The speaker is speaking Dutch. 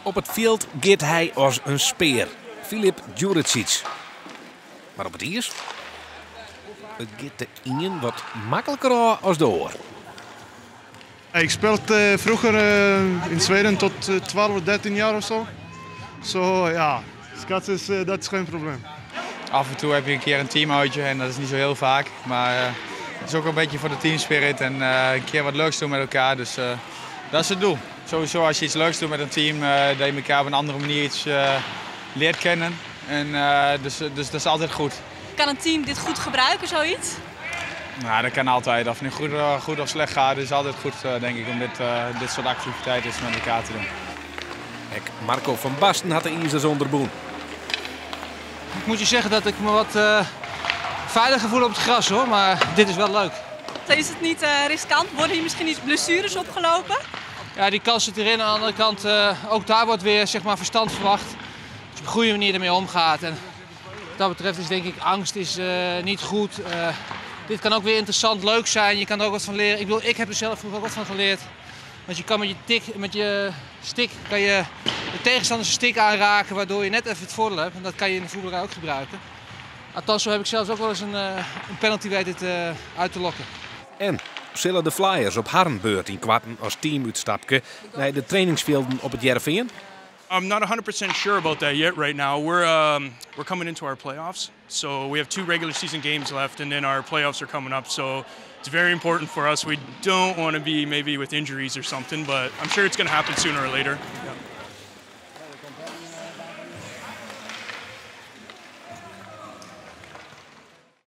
Op het veld gaat hij als een speer. Filip Djuricic. Maar op het ijs? Het gaat de ien wat makkelijker als door. Ik speelde vroeger in Zweden tot 12, 13 jaar of zo. Zo ja, schaatsen dat is geen probleem. Af en toe heb je een keer een teamuitje en dat is niet zo heel vaak. Maar het is ook een beetje voor de teamspirit en een keer wat leuks doen met elkaar. Dus dat is het doel. Sowieso als je iets leuks doet met een team, dat je elkaar op een andere manier iets leert kennen. En, dus dat is altijd goed. Kan een team dit goed gebruiken, zoiets? Nou, dat kan altijd. Of het nu goed of slecht gaat, is het altijd goed denk ik om dit soort activiteiten met elkaar te doen. Marco van Basten had de ijzers onder boen. Ik moet je zeggen dat ik me wat veiliger voel op het gras hoor, maar dit is wel leuk. Is het niet riskant? Worden hier misschien iets blessures opgelopen? Ja, die kans zit erin. Aan de andere kant, ook daar wordt weer zeg maar, verstand verwacht. Dat je op een goede manier ermee omgaat. En wat dat betreft is denk ik angst is, niet goed. Dit kan ook weer interessant, leuk zijn. Je kan er ook wat van leren. Ik heb er zelf vroeger ook wat van geleerd. Want je kan met je stick kan je de tegenstander zijn stick aanraken, waardoor je net even het voordeel hebt. En dat kan je in de voetballerij ook gebruiken. Althans, zo heb ik zelfs ook wel eens een penalty weten uit te lokken. En zullen de Flyers op Harrenbeurt in kwarten als team uitstapken naar de trainingsvelden op het Jervin? I'm not 100% sure about that yet right now. We're coming into our playoffs. So we have 2 regular season games left and then our playoffs are coming up. So it's very important for us. We don't want to be maybe with injuries or something, but I'm sure it's going to happen sooner or later.